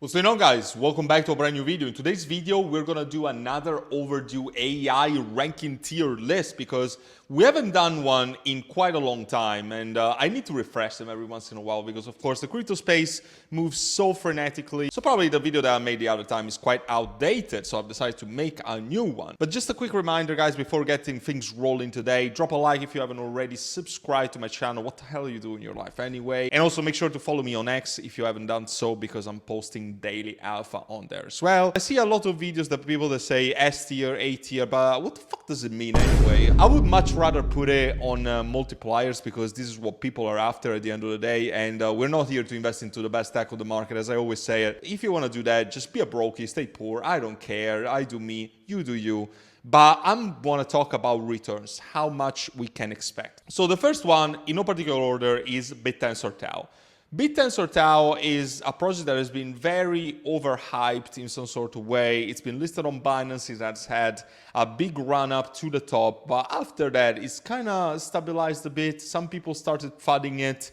What's going on, guys? Welcome back to a brand new video. In today's video, we're gonna do another overdue AI ranking tier list because we haven't done one in quite a long time, and I need to refresh them every once in a while because, of course, the crypto space moves so frenetically. So probably the video that I made the other time is quite outdated, so I've decided to make a new one. But just a quick reminder, guys, before getting things rolling today, drop a like if you haven't already, subscribe to my channel. What the hell are you doing in your life anyway? And also make sure to follow me on X if you haven't done so, because I'm posting daily alpha on there as well. I see a lot of videos that people that say S tier, A tier, but what the fuck does it mean anyway? I would much rather put it on multipliers because this is what people are after at the end of the day, and we're not here to invest into the best tech of the market, as I always say it. If you want to do that, just be a brokey, stay poor. I don't care. I do me, you do you. But I want to talk about returns, how much we can expect. So the first one, in no particular order, is Bitensor DAO. Bitensor DAO is a project that has been very overhyped in some sort of way. It's been listed on Binance. It has had a big run up to the top, but after that, it's kind of stabilized a bit. Some people started flooding it.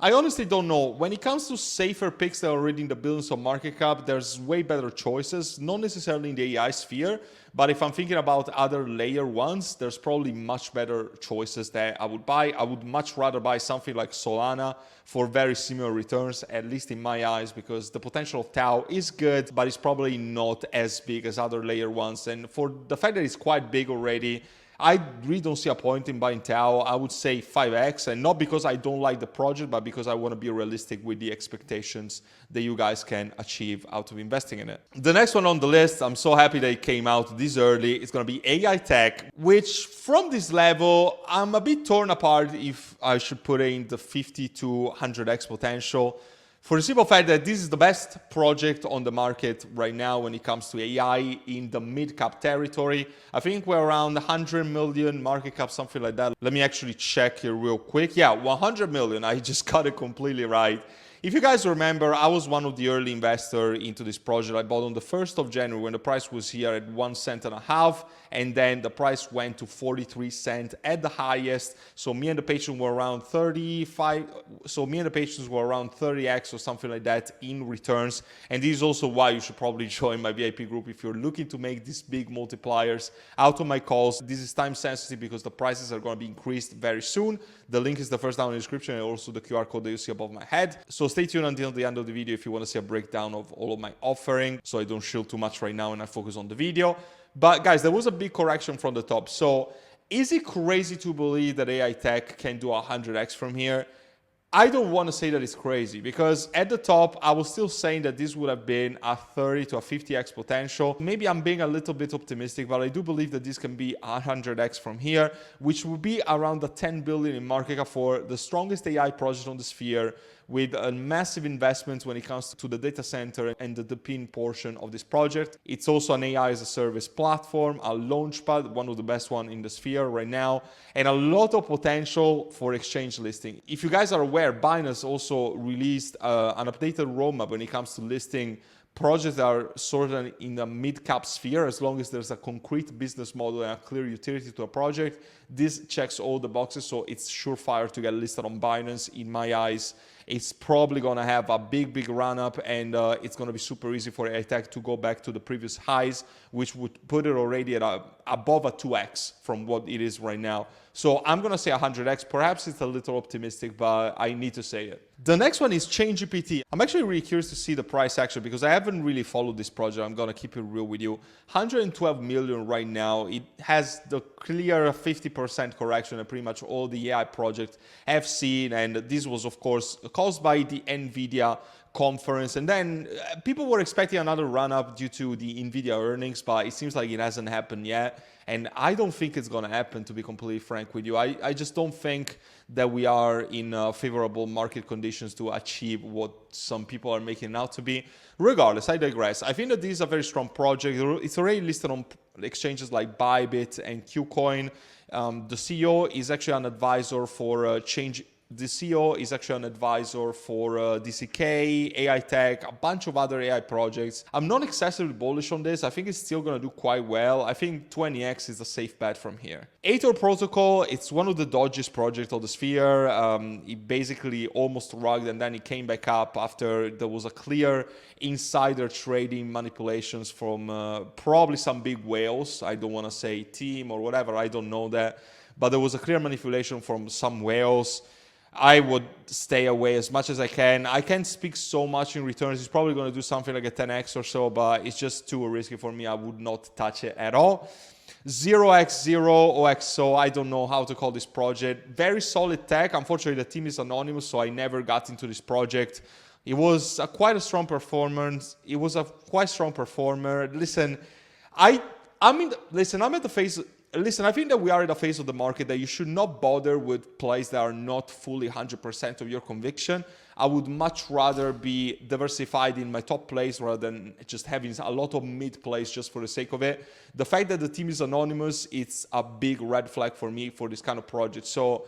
I honestly don't know. When it comes to safer picks that are already in the billions of market cap, there's way better choices, not necessarily in the AI sphere, but if I'm thinking about other layer ones, there's probably much better choices that I would buy. I would much rather buy something like Solana for very similar returns, at least in my eyes, because the potential of Tau is good, but it's probably not as big as other layer ones. And for the fact that it's quite big already, I really don't see a point in buying Tau. I would say 5x, and not because I don't like the project, but because I want to be realistic with the expectations that you guys can achieve out of investing in it. The next one on the list, I'm so happy that it came out this early. It's going to be Aite Tech, which from this level, I'm a bit torn apart if I should put it in the 50 to 100x potential. For the simple fact that this is the best project on the market right now when it comes to AI in the mid-cap territory. I think we're around 100 million market cap, something like that. Let me actually check here real quick. Yeah, 100 million. I just got it completely right. If you guys remember, I was one of the early investors into this project. I bought on the 1st of January when the price was here at 1.5 cents, and then the price went to 43 cents at the highest. So me and the patient were around 35. So me and the patients were around 30x or something like that in returns. And this is also why you should probably join my VIP group if you're looking to make these big multipliers out of my calls. This is time sensitive because the prices are going to be increased very soon. The link is the first down in the description, and also the QR code that you see above my head. So stay tuned until the end of the video if you want to see a breakdown of all of my offering, so I don't shield too much right now and I focus on the video. But guys, there was a big correction from the top. So is it crazy to believe that Aite Tech can do 100x from here? I don't want to say that it's crazy, because at the top, I was still saying that this would have been a 30 to a 50x potential. Maybe I'm being a little bit optimistic, but I do believe that this can be 100x from here, which would be around the 10 billion in market cap for the strongest AI project on the sphere, with a massive investment when it comes to the data center and the pin portion of this project. It's also an AI as a service platform, a launchpad, one of the best one in the sphere right now, and a lot of potential for exchange listing. If you guys are aware, Binance also released an updated roadmap when it comes to listing projects that are sort of in the mid-cap sphere. As long as there's a concrete business model and a clear utility to a project, this checks all the boxes, so it's surefire to get listed on Binance. In my eyes, it's probably going to have a big run up, and it's going to be super easy for Aite Tech to go back to the previous highs, which would put it already at above a 2x from what it is right now. So I'm going to say 100x. Perhaps it's a little optimistic, but I need to say it. The next one is ChangeGPT. I'm actually really curious to see the price action because I haven't really followed this project. I'm going to keep it real with you. 112 million right now. It has the clear 50% correction that pretty much all the AI projects have seen. And this was, of course, caused by the NVIDIA conference, and then people were expecting another run up due to the NVIDIA earnings, but it seems like it hasn't happened yet, and I don't think it's going to happen, to be completely frank with you. I just don't think that we are in favorable market conditions to achieve what some people are making it out to be. Regardless, I digress. I think that this is a very strong project. It's already listed on exchanges like Bybit and KuCoin. The CEO is actually an advisor for The CEO is actually an advisor for DCK, AI Tech, a bunch of other AI projects. I'm not excessively bullish on this. I think it's still going to do quite well. I think 20x is a safe bet from here. Aite Protocol, it's one of the dodgiest projects of the sphere. It basically almost rugged and then it came back up after there was a clear insider trading manipulations from probably some big whales. I don't want to say team or whatever. I don't know that. But there was a clear manipulation from some whales. I would stay away as much as I can. I can't speak so much in returns. It's probably going to do something like a 10x or so, but it's just too risky for me. I would not touch it at all. 0x0 OXO, I don't know how to call this project. Very solid tech. Unfortunately, the team is anonymous, so I never got into this project. It was quite a strong performance. It was a quite strong performer. Listen, I'm at the phase. Listen, I think that we are at a phase of the market that you should not bother with plays that are not fully 100% of your conviction. I would much rather be diversified in my top plays rather than just having a lot of mid plays just for the sake of it. The fact that the team is anonymous, it's a big red flag for me for this kind of project. So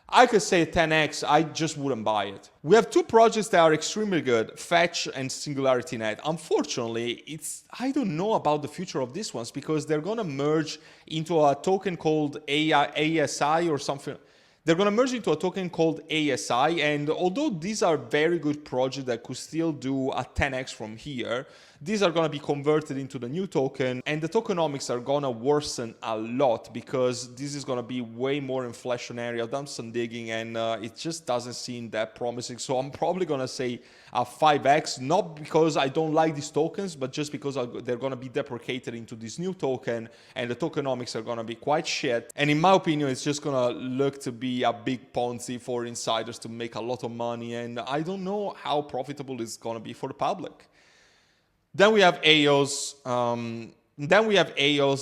I could say 10x, I just wouldn't buy it. We have two projects that are extremely good, Fetch and SingularityNet. Unfortunately, I don't know about the future of these ones because they're going to merge into a token called ASI or something. They're going to merge into a token called ASI, and although these are very good projects that could still do a 10x from here, these are going to be converted into the new token, and the tokenomics are going to worsen a lot because this is going to be way more inflationary. I've done some digging, and it just doesn't seem that promising. So I'm probably going to say a 5x, not because I don't like these tokens, but just because they're going to be deprecated into this new token, and the tokenomics are going to be quite shit. And in my opinion, it's just going to look to be a big Ponzi for insiders to make a lot of money, and I don't know how profitable it's going to be for the public. Then we have AOS.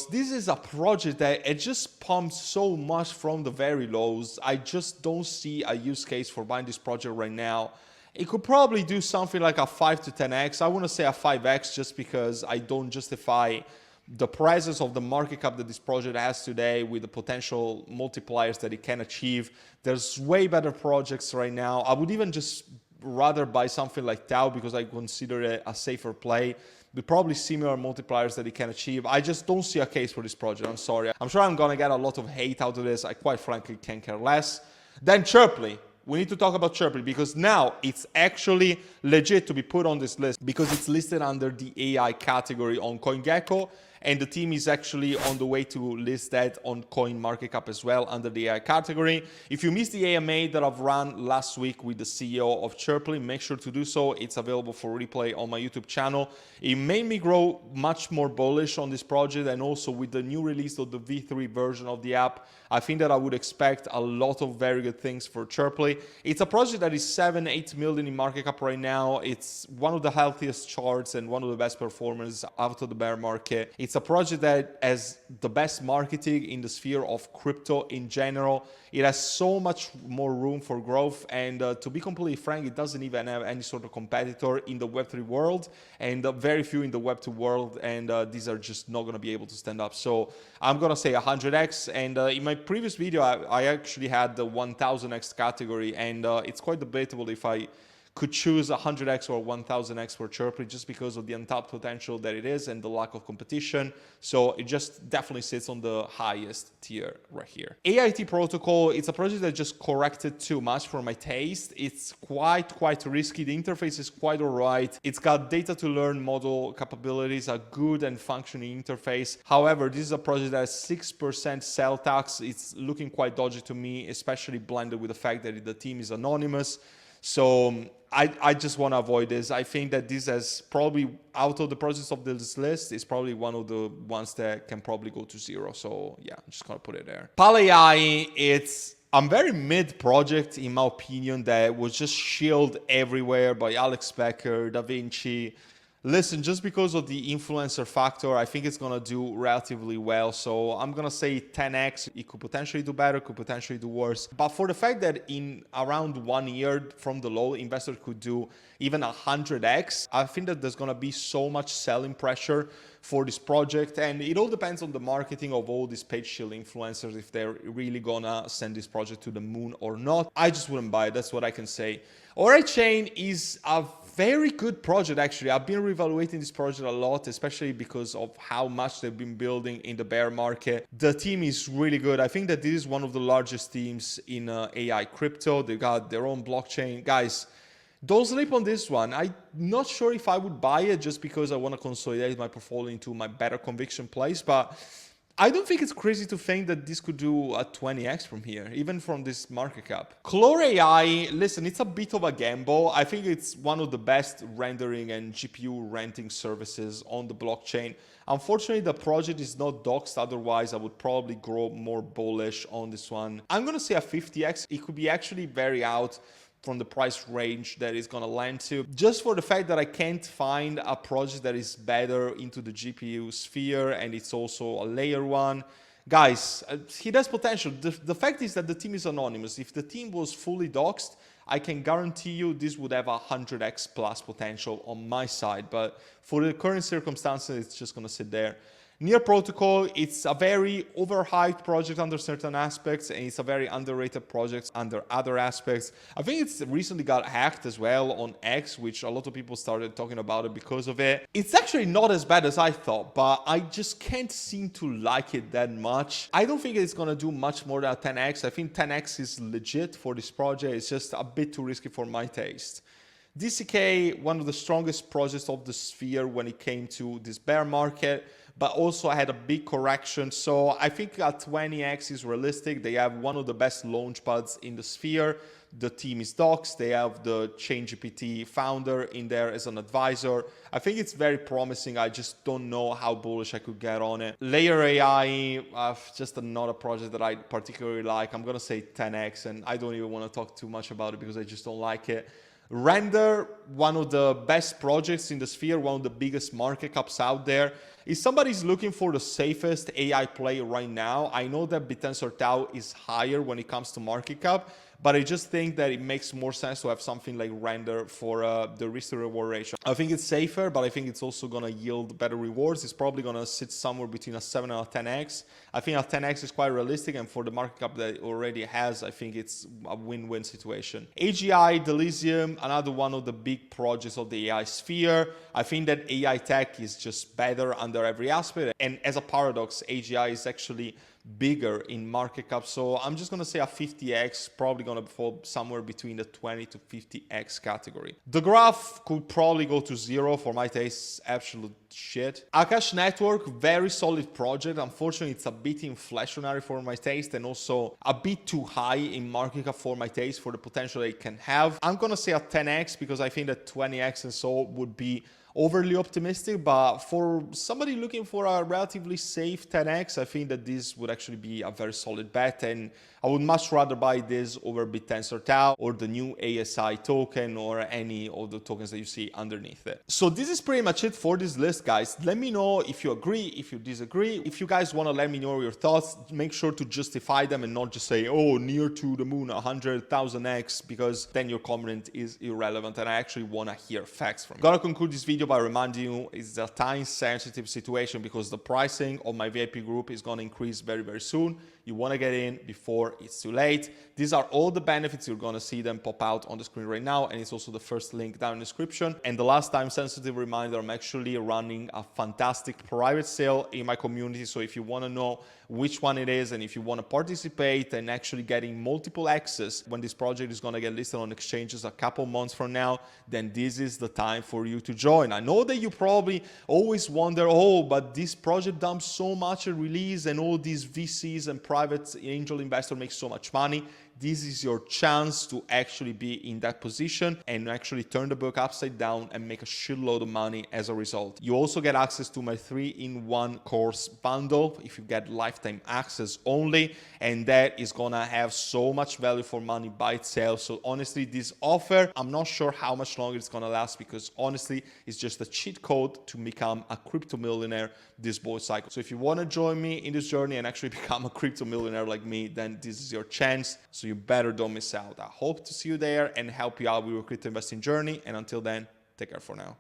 This is a project that it just pumps so much from the very lows. I just don't see a use case for buying this project right now. It could probably do something like a 5 to 10x. I want to say a 5x just because I don't justify the presence of the market cap that this project has today with the potential multipliers that it can achieve. There's way better projects right now. I would even just rather buy something like Tau because I consider it a safer play with probably similar multipliers that it can achieve. I just don't see a case for this project. I'm sorry. I'm sure I'm going to get a lot of hate out of this. I quite frankly can care less. Then Chirpley. We need to talk about Chirpley because now it's actually legit to be put on this list because it's listed under the AI category on CoinGecko, and the team is actually on the way to list that on CoinMarketCap as well under the AI category. If you missed the AMA that I've run last week with the CEO of Chirpley, make sure to do so. It's available for replay on my YouTube channel. It made me grow much more bullish on this project, and also with the new release of the V3 version of the app, I think that I would expect a lot of very good things for Chirpley. It's a project that is 7-8 million in market cap right now. It's one of the healthiest charts and one of the best performers out of the bear market. It's a project that has the best marketing in the sphere of crypto in general. It has so much more room for growth, and to be completely frank, it doesn't even have any sort of competitor in the Web3 world, and very few in the Web2 world, and these are just not going to be able to stand up. So I'm going to say 100x, and in my previous video, I actually had the 1000x category, and it's quite debatable if I could choose 100x or 1000x for Chirpley just because of the untapped potential that it is and the lack of competition. So it just definitely sits on the highest tier right here. AIT Protocol, it's a project that just corrected too much for my taste. It's quite risky. The interface is quite all right. It's got data to learn model capabilities, a good and functioning interface. However, this is a project that has 6% sell tax. It's looking quite dodgy to me, especially blended with the fact that the team is anonymous. So I just want to avoid this. I think that this has probably, out of the projects of this list, is probably one of the ones that can probably go to zero. So yeah, I'm just going to put it there. PalAI, it's a very mid project, in my opinion, that was just shielded everywhere by Alex Becker, Da Vinci. Listen, just because of the influencer factor, I think it's going to do relatively well. So I'm going to say 10x. It could potentially do better, could potentially do worse. But for the fact that in around 1 year from the low, investors could do even 100x, I think that there's going to be so much selling pressure for this project. And it all depends on the marketing of all these page shield influencers, if they're really going to send this project to the moon or not. I just wouldn't buy it. That's what I can say. Alright Chain is a very good project, actually. I've been reevaluating this project a lot, especially because of how much they've been building in the bear market. The team is really good. I think that this is one of the largest teams in AI crypto. They got their own blockchain. Guys, don't sleep on this one. I'm not sure if I would buy it just because I want to consolidate my portfolio into my better conviction place, but I don't think it's crazy to think that this could do a 20x from here, even from this market cap. Clore AI, listen, it's a bit of a gamble. I think it's one of the best rendering and GPU renting services on the blockchain. Unfortunately, the project is not doxed. Otherwise, I would probably grow more bullish on this one. I'm going to say a 50x. It could be actually very out from the price range that it's going to land to, just for the fact that I can't find a project that is better into the GPU sphere, and it's also a layer one. Guys, he has potential. The fact is that the team is anonymous. If the team was fully doxed, I can guarantee you this would have 100x plus potential on my side, but for the current circumstances, it's just going to sit there. Near Protocol, it's a very overhyped project under certain aspects, and it's a very underrated project under other aspects. I think it's recently got hacked as well on X, which a lot of people started talking about it because of it. It's actually not as bad as I thought, but I just can't seem to like it that much. I don't think it's going to do much more than 10x. I think 10x is legit for this project. It's just a bit too risky for my taste. DCK, one of the strongest projects of the sphere when it came to this bear market, but also had a big correction. So I think at 20x is realistic. They have one of the best launch pads in the sphere. The team is doxed. They have the ChangeGPT founder in there as an advisor. I think it's very promising. I just don't know how bullish I could get on it. Layer AI, just another project that I particularly like. I'm going to say 10x, and I don't even want to talk too much about it because I just don't like it. Render, one of the best projects in the sphere, one of the biggest market caps out there. If somebody's looking for the safest AI play right now, I know that Bitensor Tau is higher when it comes to market cap, but I just think that it makes more sense to have something like Render for the risk to reward ratio. I think it's safer, but I think it's also going to yield better rewards. It's probably going to sit somewhere between a 7 and a 10x. I think a 10x is quite realistic, and for the market cap that it already has, I think it's a win-win situation. AGI, Delicium, another one of the big projects of the AI sphere. I think that AI Tech is just better under every aspect, and as a paradox, AGI is actually bigger in market cap. So I'm just going to say a 50x, probably going to fall somewhere between the 20 to 50x category. The graph could probably go to 0 for my taste, absolute shit. Akash Network, very solid project. Unfortunately, it's a bit inflationary for my taste and also a bit too high in market cap for my taste for the potential it can have. I'm going to say a 10x because I think that 20x and so would be overly optimistic, but for somebody looking for a relatively safe 10x, I think that this would actually be a very solid bet, and I would much rather buy this over Bitensor Tau or the new ASI token or any of the tokens that you see underneath it. So this is pretty much it for this list, guys. Let me know if you agree, if you disagree. If you guys want to let me know your thoughts, make sure to justify them and not just say, oh, near to the moon 100,000x, because then your comment is irrelevant and I actually want to hear facts from you. Gotta conclude this video by reminding you it's a time sensitive situation because the pricing of my VIP group is going to increase very, very soon. You want to get in before it's too late. These are all the benefits. You're going to see them pop out on the screen right now, and it's also the first link down in the description. And the last time sensitive reminder, I'm actually running a fantastic private sale in my community. So if you want to know which one it is and if you want to participate and actually getting multiple access when this project is going to get listed on exchanges a couple months from now, then this is the time for you to join. I know that you probably always wonder, oh, but this project dumps so much at release and all these VCs and private angel investors make so much money. this is your chance to actually be in that position and actually turn the book upside down and make a shitload of money as a result. You also get access to my 3-in-1 course bundle if you get lifetime access only, and that is gonna have so much value for money by itself. So honestly, this offer, I'm not sure how much longer it's gonna last, because honestly, it's just a cheat code to become a crypto millionaire this bull cycle. So if you want to join me in this journey and actually become a crypto millionaire like me, then this is your chance. So you better don't miss out. I hope to see you there and help you out with your crypto investing journey. And until then, take care for now.